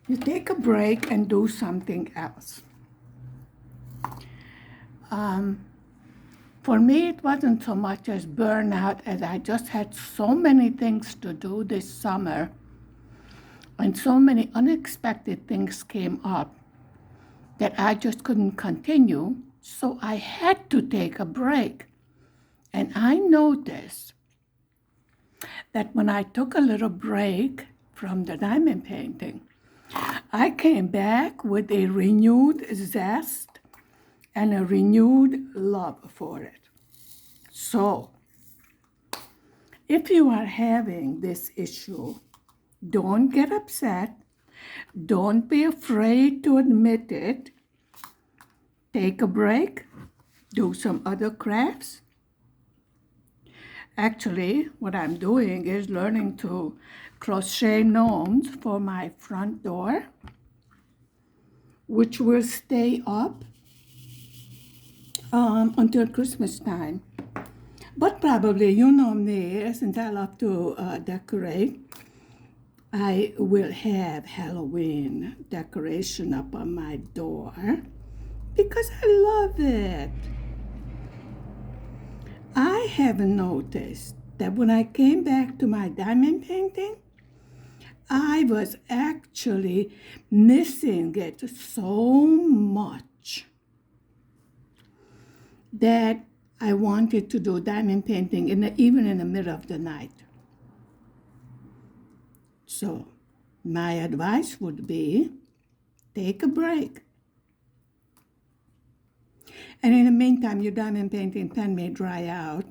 You take a break and do something else. For me, it wasn't so much as burnout as I just had so many things to do this summer, and so many unexpected things came up that I just couldn't continue. So I had to take a break. And I noticed that when I took a little break from the diamond painting, I came back with a renewed zest and a renewed love for it. So, if you are having this issue, don't get upset. Don't be afraid to admit it. Take a break. Do some other crafts. Actually, what I'm doing is learning to crochet gnomes for my front door, which will stay up until Christmas time. But probably, you know me, since I love to decorate, I will have Halloween decoration up on my door because I love it. I have noticed that when I came back to my diamond painting, I was actually missing it so much that I wanted to do diamond painting even in the middle of the night. So my advice would be take a break. And in the meantime, your diamond painting pen may dry out.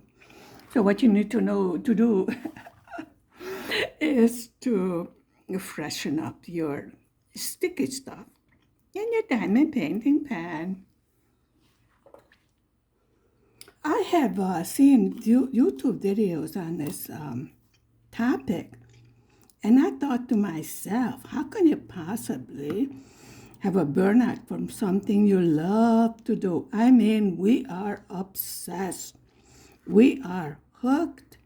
So what you need to know to do is to freshen up your sticky stuff in your diamond painting pan. I have seen YouTube videos on this topic, and I thought to myself, how can you possibly have a burnout from something you love to do? I mean, we are obsessed. We are hooked,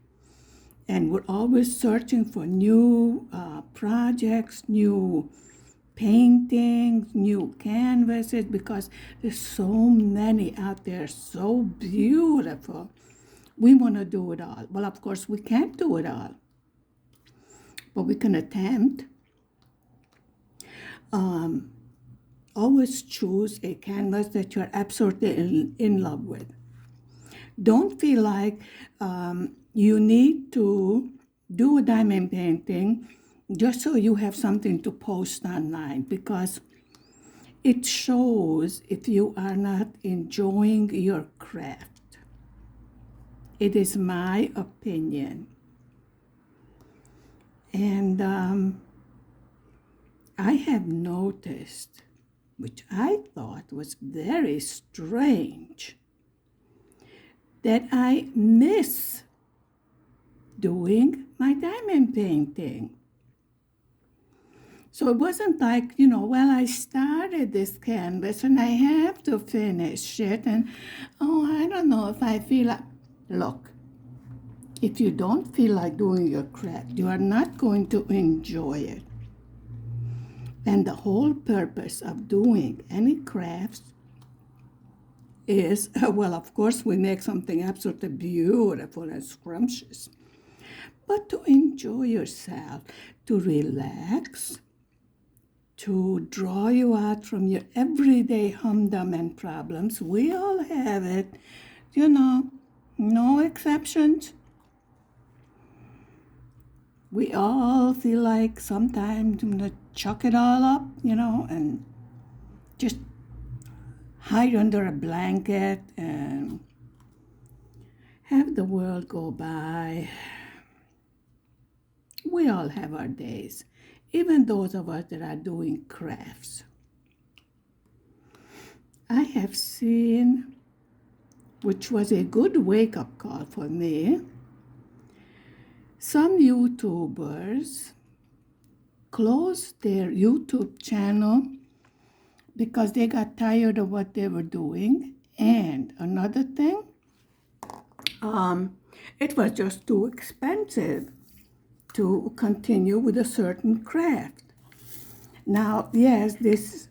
and we're always searching for new projects, new paintings, new canvases, because there's so many out there, so beautiful. We want to do it all. Well, of course, we can't do it all, but we can attempt. Always choose a canvas that you're absolutely in love with. Don't feel like you need to do a diamond painting just so you have something to post online, because it shows if you are not enjoying your craft. It is my opinion. And I have noticed, which I thought was very strange, that I miss doing my diamond painting. So it wasn't like, well, I started this canvas and I have to finish it. And, I don't know if I feel like. Look, if you don't feel like doing your craft, you are not going to enjoy it. And the whole purpose of doing any crafts is, well, of course, we make something absolutely beautiful and scrumptious, but to enjoy yourself, to relax, to draw you out from your everyday humdrum and problems. We all have it, no exceptions. We all feel like sometimes I'm going to chuck it all up, and just hide under a blanket and have the world go by. We all have our days, even those of us that are doing crafts. I have seen, which was a good wake-up call for me, some YouTubers closed their YouTube channel because they got tired of what they were doing. And another thing, it was just too expensive to continue with a certain craft. Now, yes, this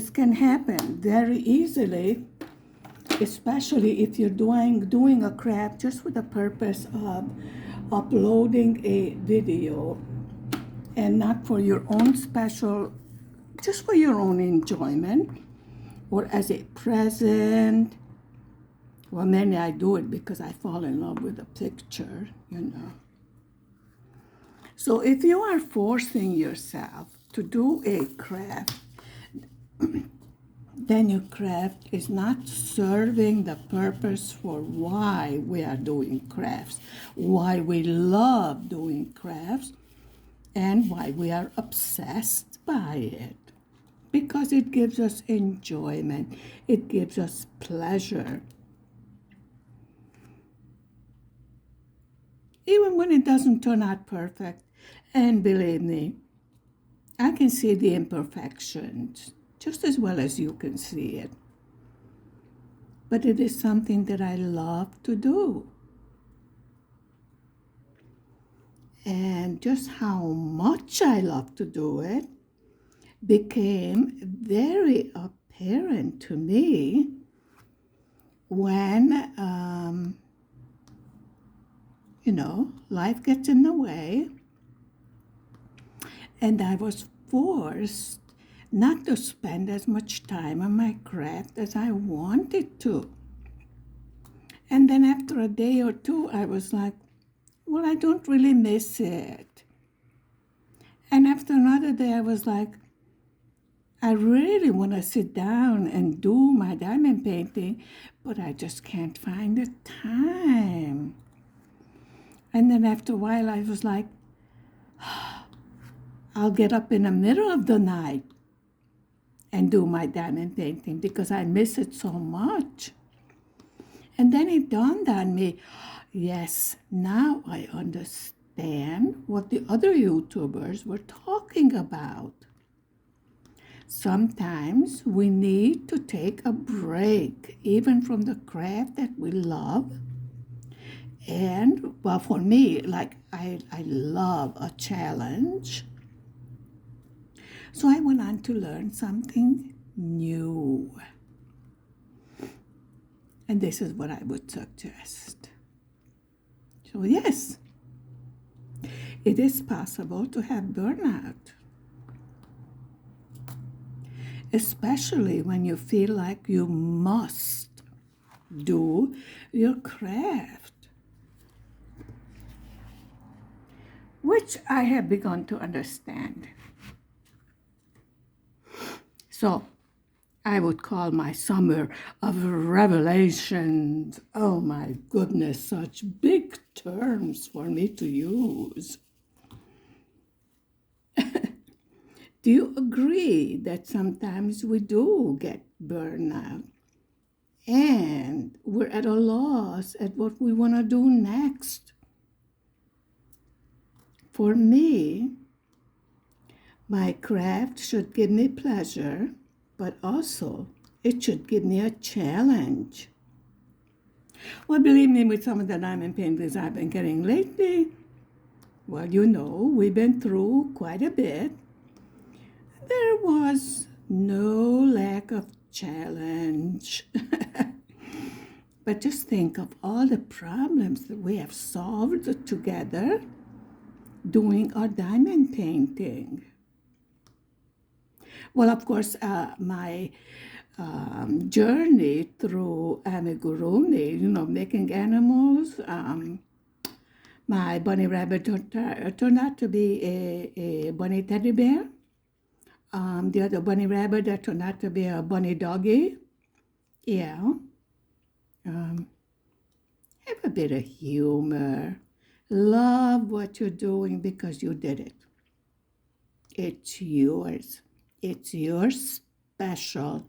can happen very easily, especially if you're doing a craft just for the purpose of uploading a video and not for your own special, just for your own enjoyment or as a present. Well, mainly I do it because I fall in love with a picture. So if you are forcing yourself to do a craft, then your craft is not serving the purpose for why we are doing crafts, why we love doing crafts, and why we are obsessed by it. Because it gives us enjoyment, it gives us pleasure. Even when it doesn't turn out perfect, and believe me, I can see the imperfections just as well as you can see it. But it is something that I love to do. And just how much I love to do it became very apparent to me when, life gets in the way, and I was forced not to spend as much time on my craft as I wanted to. And then after a day or two, I was like, well, I don't really miss it. And after another day, I was like, I really want to sit down and do my diamond painting, but I just can't find the time. And then after a while, I was like, I'll get up in the middle of the night and do my diamond painting because I miss it so much. And then it dawned on me, yes, now I understand what the other YouTubers were talking about. Sometimes we need to take a break, even from the craft that we love. And, well, for me, like, I love a challenge. So I went on to learn something new. And this is what I would suggest. So yes, it is possible to have burnout, especially when you feel like you must do your craft, which I have begun to understand. So I would call my summer of revelations. Oh my goodness, such big terms for me to use. Do you agree that sometimes we do get burnout and we're at a loss at what we want to do next? For me, my craft should give me pleasure, but also it should give me a challenge. Well, believe me, with some of the diamond paintings I've been getting lately, well, we've been through quite a bit. There was no lack of challenge. But just think of all the problems that we have solved together doing our diamond painting. Well, of course, my journey through amigurumi, making animals, my bunny rabbit turned out to be a bunny teddy bear. The other bunny rabbit that turned out to be a bunny doggy. Yeah. Have a bit of humor. Love what you're doing because you did it. It's yours. It's your special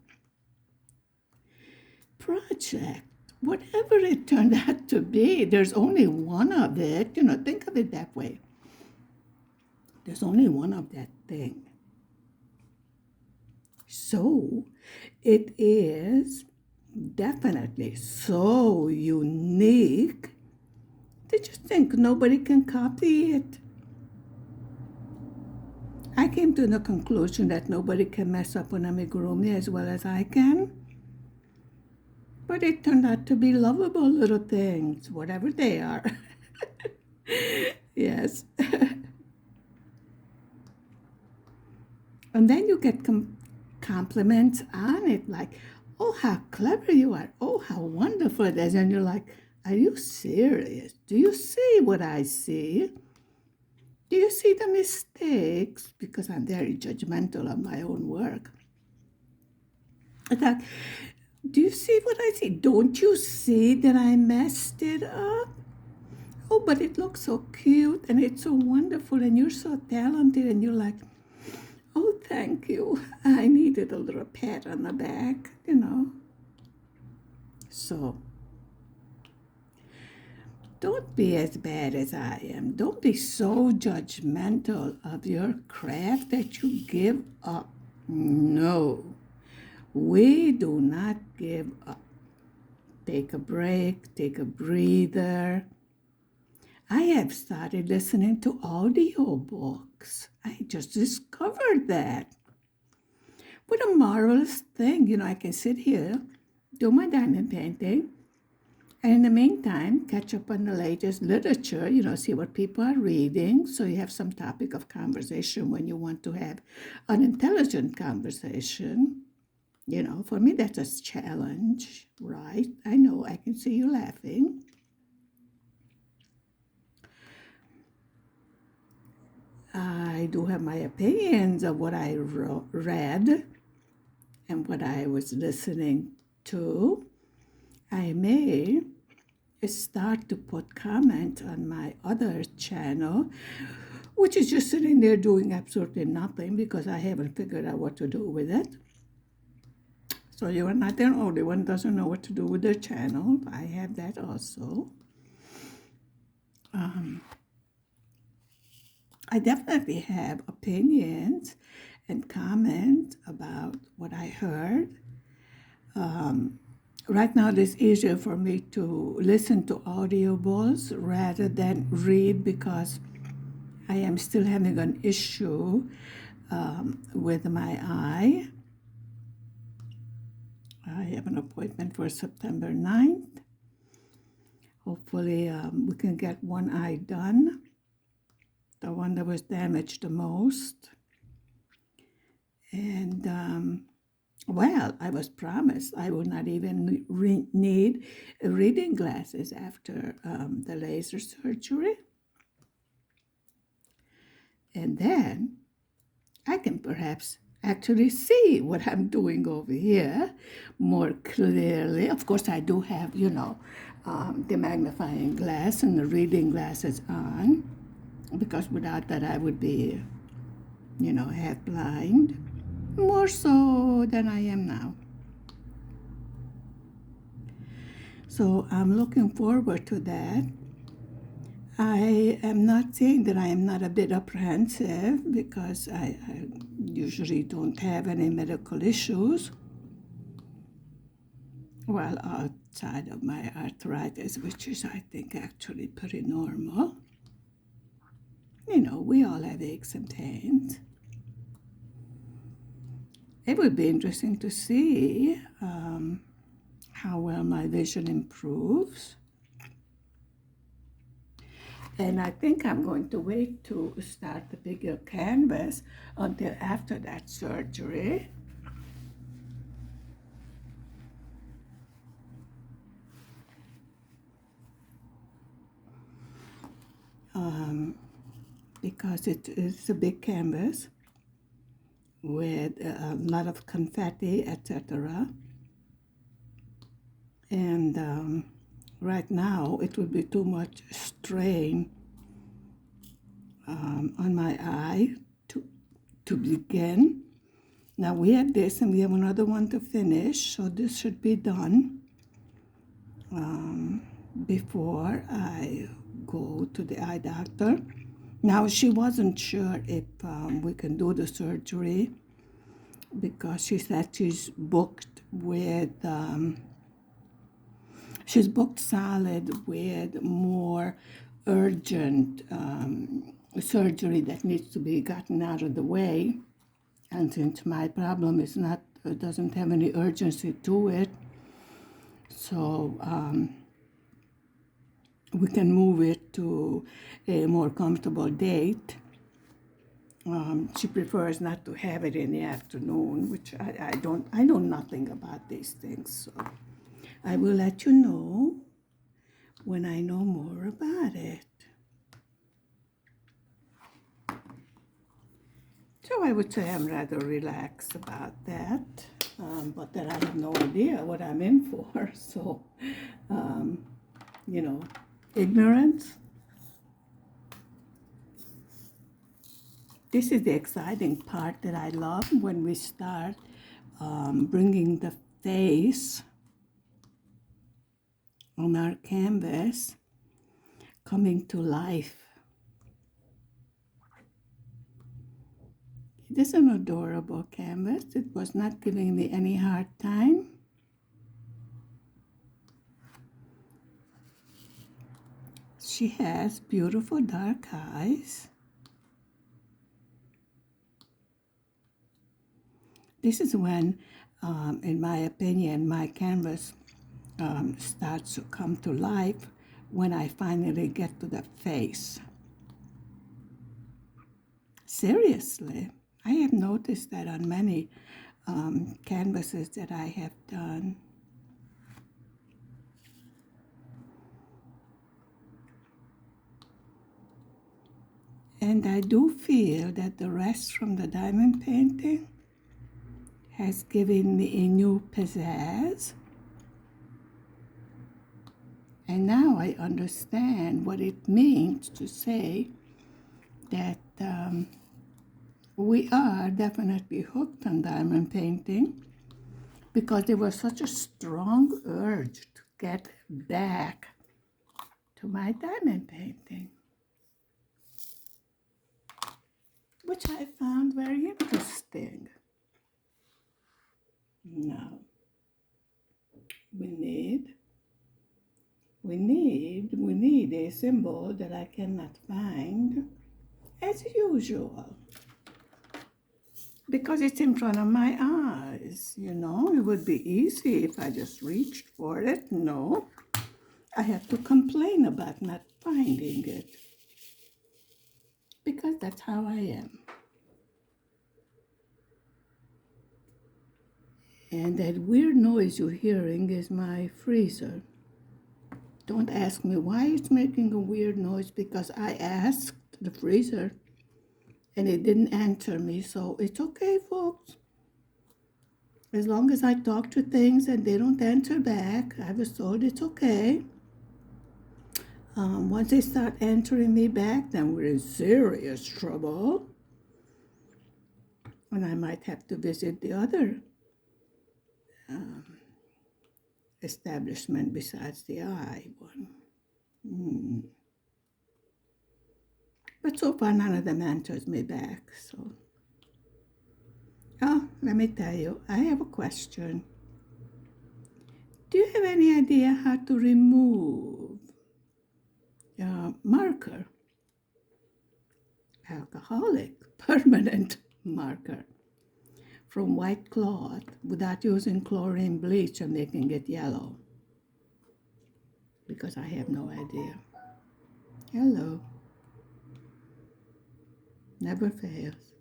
project. Whatever it turned out to be, there's only one of it. Think of it that way. There's only one of that thing. So it is definitely so unique that you think nobody can copy it. I came to the conclusion that nobody can mess up an amigurumi as well as I can. But it turned out to be lovable little things, whatever they are. Yes. And then you get compliments on it, like, oh, how clever you are. Oh, how wonderful it is. And you're like, are you serious? Do you see what I see? Do you see the mistakes? Because I'm very judgmental of my own work. I thought, do you see what I see? Don't you see that I messed it up? Oh, but it looks so cute and it's so wonderful and you're so talented. And you're like, oh, thank you. I needed a little pat on the back, So don't be as bad as I am. Don't be so judgmental of your craft that you give up. No, we do not give up. Take a break, take a breather. I have started listening to audiobooks. I just discovered that. What a marvelous thing. I can sit here, do my diamond painting, and in the meantime, catch up on the latest literature, see what people are reading. So you have some topic of conversation when you want to have an intelligent conversation. For me, that's a challenge, right? I know, I can see you laughing. I do have my opinions of what I read and what I was listening to. I may start to put comment on my other channel, which is just sitting there doing absolutely nothing because I haven't figured out what to do with it. So you are not the only one who doesn't know what to do with their channel. I have that also. I definitely have opinions and comment about what I heard. Right now, it's easier for me to listen to audiobooks rather than read because I am still having an issue with my eye. I have an appointment for September 9th. Hopefully, we can get one eye done, the one that was damaged the most. And well, I was promised I would not even need reading glasses after the laser surgery. And then I can perhaps actually see what I'm doing over here more clearly. Of course, I do have, the magnifying glass and the reading glasses on, because without that I would be, half blind. More so than I am now. So I'm looking forward to that. I am not saying that I am not a bit apprehensive because I usually don't have any medical issues. Well, outside of my arthritis, which is, I think, actually pretty normal. We all have aches and pains. It would be interesting to see how well my vision improves. And I think I'm going to wait to start the bigger canvas until after that surgery. Because it is a big canvas with a lot of confetti, etc. And right now it would be too much strain on my eye to begin. Now we have this and we have another one to finish, so this should be done before I go to the eye doctor. Now she wasn't sure if we can do the surgery because she said she's booked solid with more urgent surgery that needs to be gotten out of the way. And since my problem is not, doesn't have any urgency to it, so we can move it to a more comfortable date. She prefers not to have it in the afternoon, which I know nothing about these things. So I will let you know when I know more about it. So I would say I'm rather relaxed about that, but that I have no idea what I'm in for. So, ignorance. This is the exciting part that I love when we start bringing the face on our canvas coming to life. It is an adorable canvas. It was not giving me any hard time. She has beautiful dark eyes. This is when, in my opinion, my canvas starts to come to life when I finally get to the face. Seriously, I have noticed that on many canvases that I have done. And I do feel that the rest from the diamond painting has given me a new pizzazz. And now I understand what it means to say that we are definitely hooked on diamond painting, because there was such a strong urge to get back to my diamond painting, which I found very interesting. Now, we need a symbol that I cannot find, as usual, because it's in front of my eyes. It would be easy if I just reached for it. No, I have to complain about not finding it, because that's how I am. And that weird noise you're hearing is my freezer. Don't ask me why it's making a weird noise, because I asked the freezer and it didn't answer me. So it's okay, folks. As long as I talk to things and they don't answer back, I was told it's okay. Once they start answering me back, then we're in serious trouble. And I might have to visit the other establishment besides the eye one. But so far, none of them answers me back. So, let me tell you, I have a question. Do you have any idea how to remove marker, alcoholic, permanent marker, from white cloth without using chlorine bleach and making it yellow? Because I have no idea. Hello. Never fails.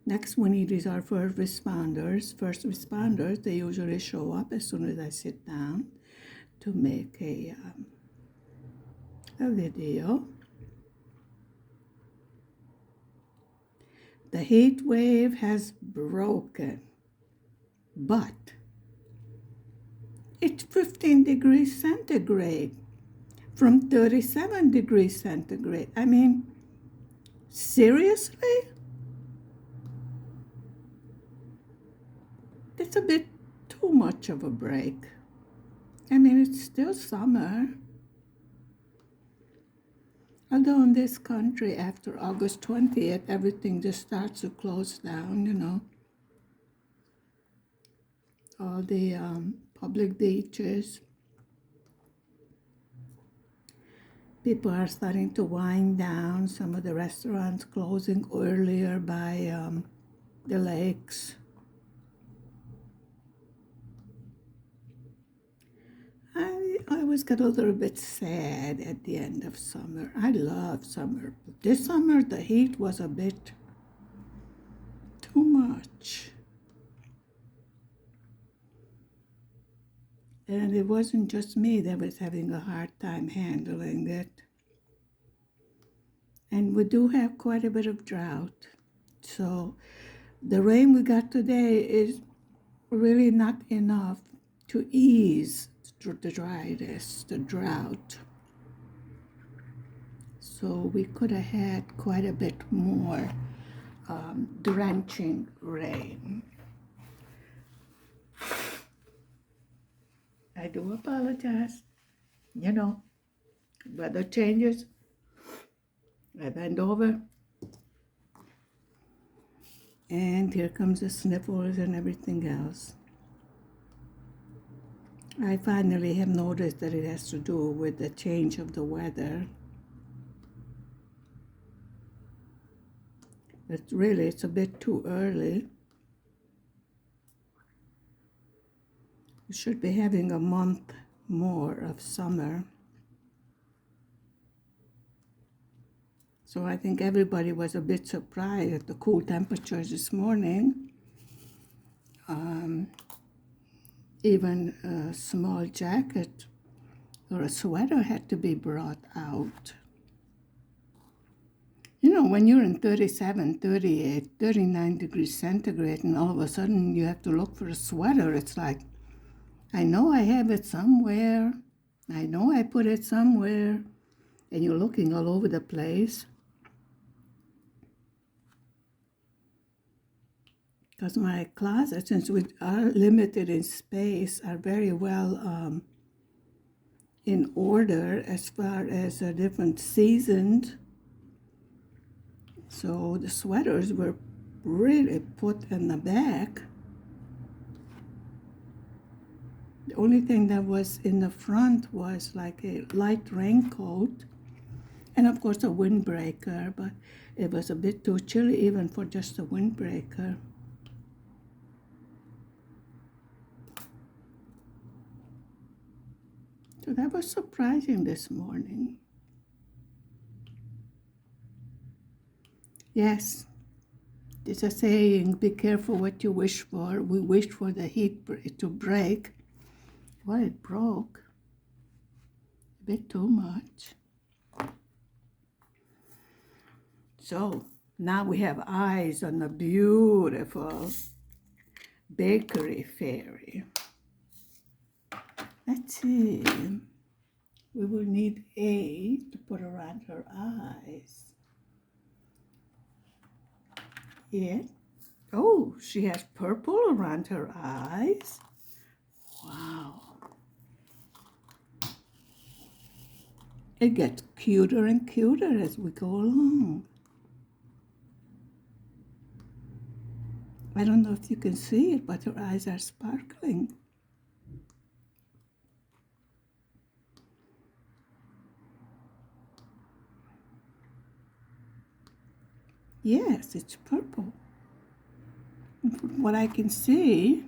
Next, we need is our first responders. First responders, they usually show up as soon as I sit down to make a video. The heat wave has broken, but it's 15 degrees centigrade from 37 degrees centigrade. I mean, seriously? That's a bit too much of a break. I mean, it's still summer. Although in this country, after August 20th, everything just starts to close down, all the public beaches, People are starting to wind down. Some of the restaurants closing earlier by the lakes. I always get a little bit sad at the end of summer. I love summer. But this summer, the heat was a bit too much. And it wasn't just me that was having a hard time handling it. And we do have quite a bit of drought. So the rain we got today is really not enough to ease the dryness, the drought. So we could have had quite a bit more drenching rain. I do apologize. You know, weather changes. I bend over. And here comes the sniffles and everything else. I finally have noticed that it has to do with the change of the weather. But really, it's a bit too early. We should be having a month more of summer. So I think everybody was a bit surprised at the cool temperatures this morning. Even a small jacket or a sweater had to be brought out. You know, when you're in 37, 38, 39 degrees centigrade and all of a sudden you have to look for a sweater, it's like, I know I have it somewhere. I know I put it somewhere. And you're looking all over the place. Because my closets, since we are limited in space, are very well in order as far as different seasons. So the sweaters were really put in the back. The only thing that was in the front was like a light raincoat and of course a windbreaker, but it was a bit too chilly even for just a windbreaker. So that was surprising this morning. Yes, there's a saying, be careful what you wish for. We wished for the heat to break. Well, it broke. A bit too much. So now we have eyes on the beautiful bakery fairy. Let's see. We will need A to put around her eyes. Yeah. Oh, she has purple around her eyes. Wow. It gets cuter and cuter as we go along. I don't know if you can see it, but her eyes are sparkling. Yes, it's purple. And from what I can see,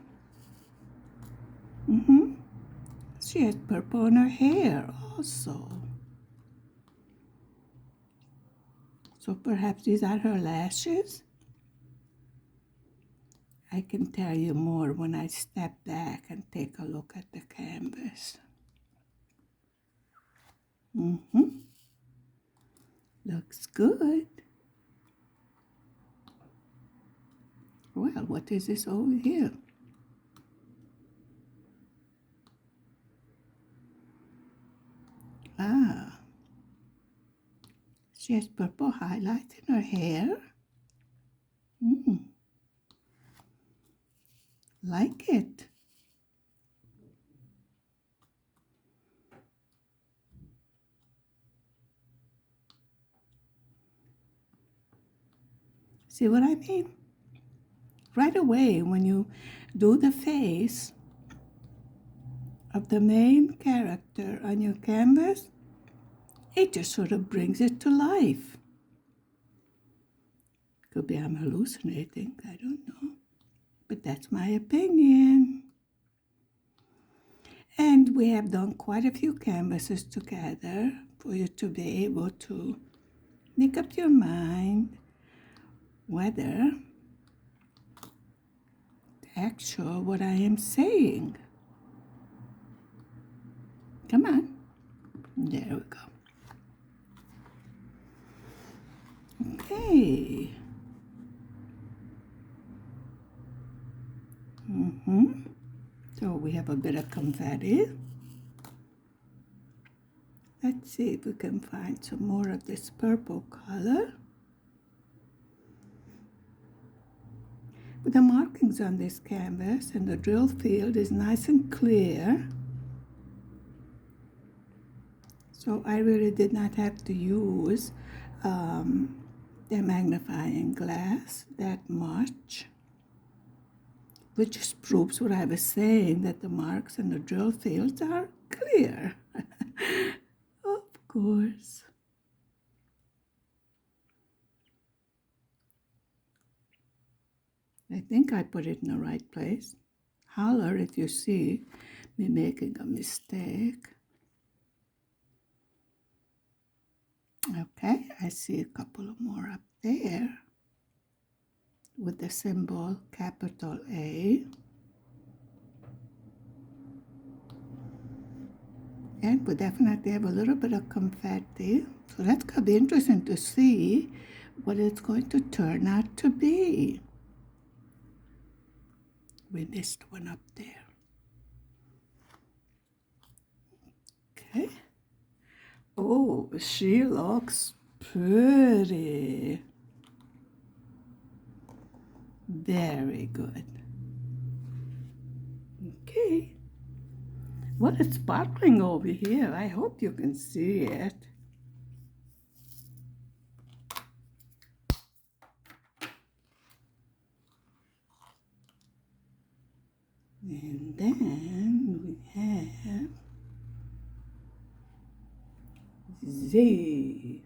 she has purple in her hair also. So perhaps these are her lashes? I can tell you more when I step back and take a look at the canvas. Looks good. Well, what is this over here? Ah, she has purple highlights in her hair. Like it. See what I mean? Right away, when you do the face of the main character on your canvas, it just sort of brings it to life. Could be I'm hallucinating, I don't know. But that's my opinion. And we have done quite a few canvases together for you to be able to make up your mind whether actual what I am saying. Come on. There we go. Okay. So we have a bit of confetti. Let's see if we can find some more of this purple color. But the markings on this canvas and the drill field is nice and clear. So I really did not have to use the magnifying glass that much, which just proves what I was saying, that the marks and the drill fields are clear. Of course. I think I put it in the right place. Holler if you see me making a mistake. Okay, I see a couple of more up there with the symbol capital A. And we definitely have a little bit of confetti. So that's going to be interesting to see what it's going to turn out to be. We missed one up there. Okay. Oh, she looks pretty. Very good. Okay. What is sparkling over here? I hope you can see it. And then we have Z.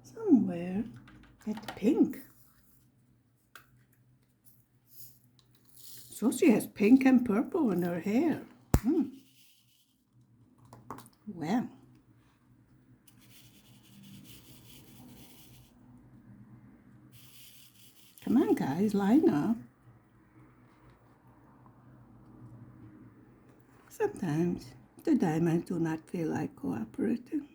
Somewhere that's pink. So she has pink and purple in her hair. Well. Come on, guys, line up. Sometimes the diamonds do not feel like cooperating.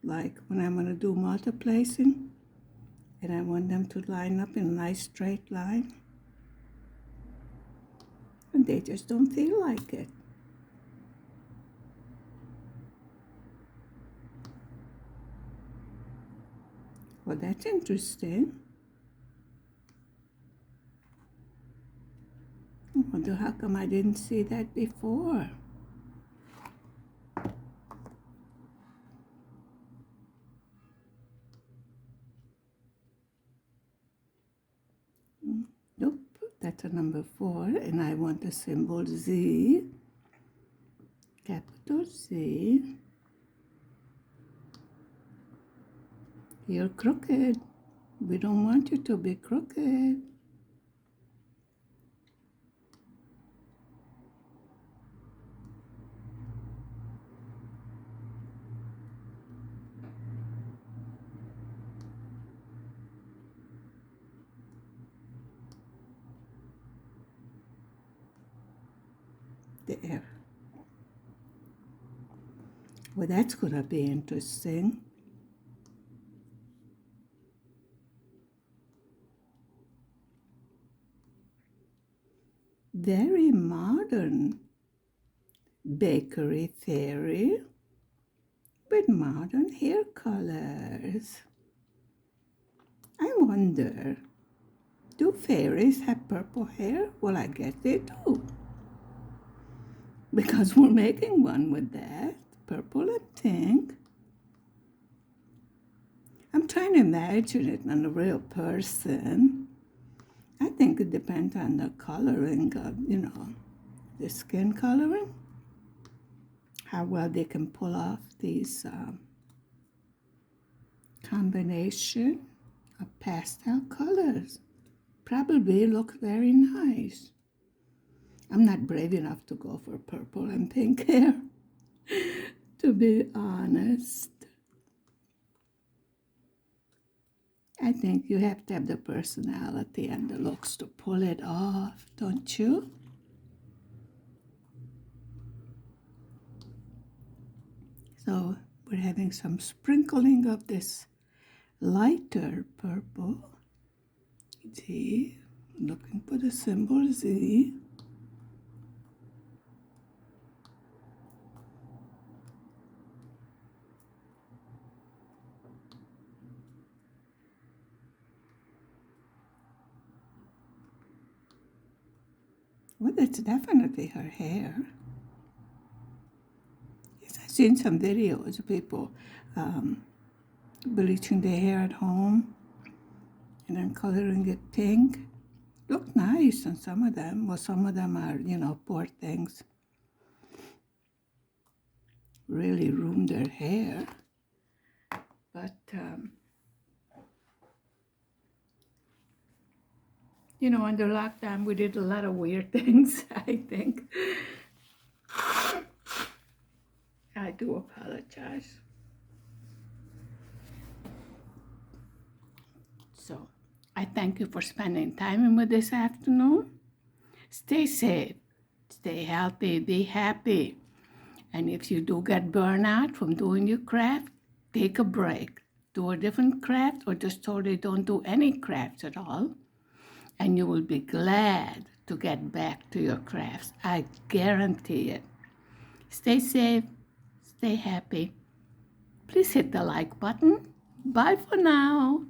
Like when I'm going to do multiplacing and I want them to line up in a nice straight line, and they just don't feel like it. Well, that's interesting. I wonder how come I didn't see that before. Nope, that's a number 4, and I want the symbol Z, capital Z. You're crooked. We don't want you to be crooked. There. Well, that's going to be interesting. Very modern bakery fairy with modern hair colors. I wonder, do fairies have purple hair? Well, I guess they do, because we're making one with that, purple and pink. I'm trying to imagine it on a real person. I think it depends on the coloring, the skin coloring, how well they can pull off these combination of pastel colors. Probably look very nice. I'm not brave enough to go for purple and pink hair, to be honest. I think you have to have the personality and the looks to pull it off, don't you? So we're having some sprinkling of this lighter purple. Z, looking for the symbol Z. Well, that's definitely her hair. Yes, I've seen some videos of people bleaching their hair at home and then coloring it pink. Look nice on some of them. Well, some of them are, poor things. Really ruin their hair. But, under lockdown, we did a lot of weird things, I think. I do apologize. So, I thank you for spending time with me this afternoon. Stay safe, stay healthy, be happy. And if you do get burnout from doing your craft, take a break. Do a different craft or just totally don't do any crafts at all. And you will be glad to get back to your crafts. I guarantee it. Stay safe, stay happy. Please hit the like button. Bye for now.